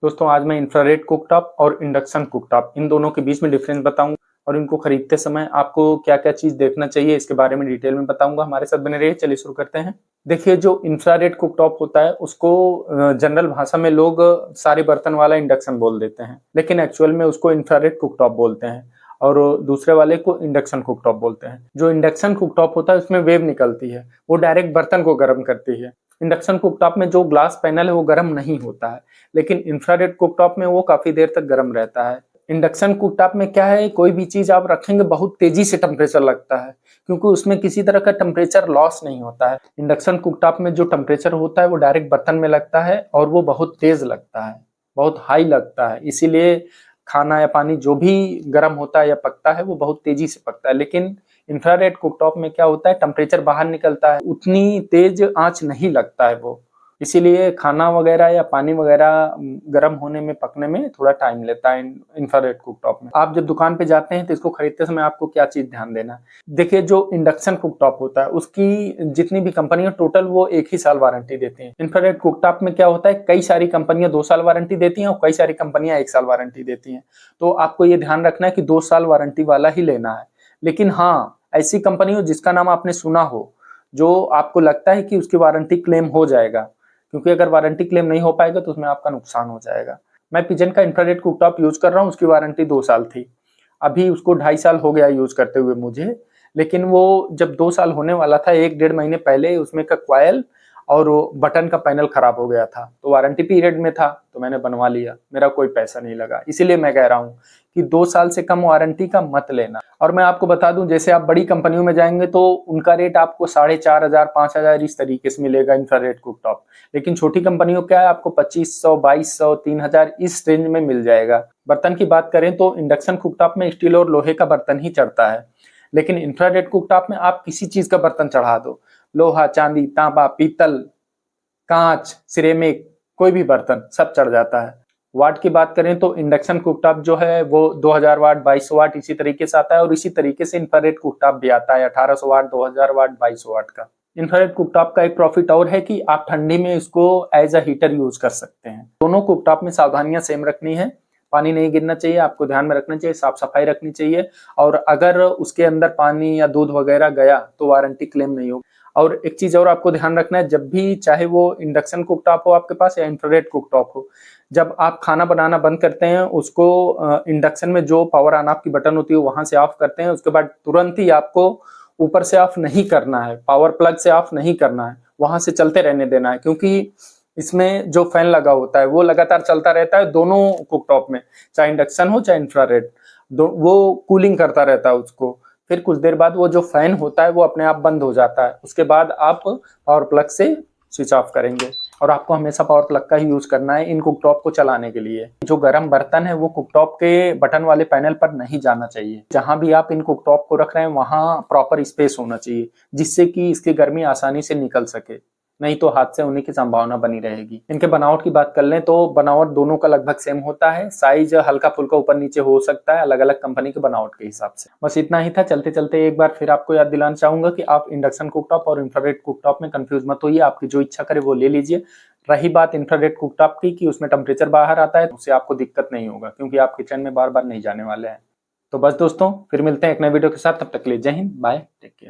दोस्तों आज मैं इंफ्रारेड कुकटॉप और इंडक्शन कुकटॉप इन दोनों के बीच में डिफरेंस बताऊंगा और इनको खरीदते समय आपको क्या क्या चीज देखना चाहिए इसके बारे में डिटेल में बताऊंगा। हमारे साथ बने रहिए। चलिए शुरू करते हैं। देखिए, जो इंफ्रारेड कुकटॉप होता है उसको जनरल भाषा में लोग सारे बर्तन वाला इंडक्शन बोल देते हैं, लेकिन एक्चुअल में उसको इंफ्रारेड कुकटॉप बोलते हैं और दूसरे वाले को इंडक्शन कुकटॉप बोलते हैं। जो इंडक्शन कुकटॉप होता है उसमें वेव निकलती है, वो डायरेक्ट बर्तन को गर्म करती है। इंडक्शन कुकटॉप में जो ग्लास पैनल है वो गर्म नहीं होता है, लेकिन इंफ्रारेड कुकटॉप में वो काफी देर तक गर्म रहता है। इंडक्शन कुकटॉप में क्या है, कोई भी चीज आप रखेंगे बहुत तेजी से टेम्परेचर लगता है, क्योंकि उसमें किसी तरह का टेम्परेचर लॉस नहीं होता है। इंडक्शन कुकटॉप में जो टेम्परेचर होता है वो डायरेक्ट बर्तन में लगता है और वो बहुत तेज लगता है, बहुत हाई लगता है। इसीलिए खाना या पानी जो भी गर्म होता है या पकता है वो बहुत तेजी से पकता है। लेकिन इंफ्रारेड कुकटॉप में क्या होता है, टेम्परेचर बाहर निकलता है, उतनी तेज आंच नहीं लगता है वो, इसीलिए खाना वगैरह या पानी वगैरह गर्म होने में पकने में थोड़ा टाइम लेता है इंफ्रारेड कुकटॉप में। आप जब दुकान पे जाते हैं तो इसको खरीदते समय आपको क्या चीज ध्यान देना है। देखिए, जो इंडक्शन कुकटॉप होता है उसकी जितनी भी कंपनियां टोटल वो 1 ही साल वारंटी देती हैं। इंफ्रारेड कुकटॉप में क्या होता है, कई सारी कंपनियां 2 साल वारंटी देती हैं और कई सारी कंपनियां 1 साल वारंटी देती हैं। तो आपको ये ध्यान रखना है कि 2 साल वारंटी वाला ही लेना है। लेकिन हाँ, ऐसी कंपनी हो जिसका नाम आपने सुना हो, जो आपको लगता है कि उसकी वारंटी क्लेम हो जाएगा, क्योंकि अगर वारंटी क्लेम नहीं हो पाएगा तो उसमें आपका नुकसान हो जाएगा। मैं पिजन का इंफ्रारेड कुकटॉप यूज कर रहा हूँ, उसकी वारंटी 2 साल थी। अभी उसको 2.5 साल हो गया यूज करते हुए मुझे, लेकिन वो जब 2 साल होने वाला था 1-1.5 महीने पहले उसमें का कॉइल और बटन का पैनल खराब हो गया था, तो वारंटी पीरियड में था तो मैंने बनवा लिया, मेरा कोई पैसा नहीं लगा। इसीलिए मैं कह रहा हूँ कि 2 साल से कम वारंटी का मत लेना। और मैं आपको बता दूं, जैसे आप बड़ी कंपनियों में जाएंगे तो उनका रेट आपको 4,500 5,000 इस तरीके से मिलेगा इंफ्रारेड कुकटॉप, लेकिन छोटी कंपनियों क्या है, आपको 2,500 2,200 3,000 इस रेंज में मिल जाएगा। बर्तन की बात करें तो इंडक्शन कुकटॉप में स्टील और लोहे का बर्तन ही चढ़ता है, लेकिन इंफ्रारेड कुकटॉप में आप किसी चीज का बर्तन चढ़ा दो, लोहा, चांदी, तांबा, पीतल, कांच, सिरेमिक, कोई भी बर्तन सब चढ़ जाता है। वाट की बात करें तो इंडक्शन कुकटॉप जो है वो 2000 वाट 2200 वाट इसी तरीके से आता है, और इसी तरीके से इंफ्रारेड कुकटॉप भी आता है 1800 वाट 2000 वाट 2200 वाट का। इंफ्रारेड कुकटॉप का एक प्रॉफिट और है कि आप ठंडी में इसको एज अ हीटर यूज कर सकते हैं। दोनों कुकटॉप में सावधानियां सेम रखनी है, पानी नहीं गिरना चाहिए, आपको ध्यान में रखना चाहिए, साफ सफाई रखनी चाहिए, और अगर उसके अंदर पानी या दूध वगैरह गया तो वारंटी क्लेम नहीं होगी। और एक चीज और आपको ध्यान रखना है, जब भी चाहे वो इंडक्शन कुकटॉप हो आपके पास या इंफ्रारेड कुकटॉप हो, जब आप खाना बनाना बंद करते हैं उसको इंडक्शन में जो पावर ऑन ऑफ की बटन होती है वहां से ऑफ करते हैं, उसके बाद तुरंत ही आपको ऊपर से ऑफ नहीं करना है, पावर प्लग से ऑफ नहीं करना है, वहां से चलते रहने देना है, क्योंकि इसमें जो फैन लगा होता है वो लगातार चलता रहता है दोनों कुकटॉप में, चाहे इंडक्शन हो चाहे इंफ्रारेड, वो कूलिंग करता रहता है उसको। फिर कुछ देर बाद वो जो फैन होता है वो अपने आप बंद हो जाता है, उसके बाद आप पावर प्लग से स्विच ऑफ करेंगे। और आपको हमेशा पावर प्लग का ही यूज करना है इन कुकटॉप को चलाने के लिए। जो गर्म बर्तन है वो कुकटॉप के बटन वाले पैनल पर नहीं जाना चाहिए। जहां भी आप इन कुकटॉप को रख रहे हैं वहां प्रॉपर स्पेस होना चाहिए, जिससे कि इसकी गर्मी आसानी से निकल सके, नहीं तो हाथ से होने की संभावना बनी रहेगी। इनके बनावट की बात कर लें तो बनावट दोनों का लगभग सेम होता है, साइज हल्का फुल्का ऊपर नीचे हो सकता है अलग अलग कंपनी के बनावट के हिसाब से। बस इतना ही था। चलते चलते एक बार फिर आपको याद दिलाना चाहूंगा कि आप इंडक्शन कुकटॉप और इंफ्रारेड कुकटॉप में कंफ्यूज मत होइए, आपकी जो इच्छा करे वो ले लीजिए। रही बात इंफ्रारेड कुकटॉप की कि उसमें टेम्परेचर बाहर आता है, उससे आपको दिक्कत नहीं होगा, क्योंकि आप किचन में बार बार नहीं जाने वाले हैं। तो बस दोस्तों, फिर मिलते हैं एक नए वीडियो के साथ, तब तक के लिए जय हिंद, बाय, टेक केयर।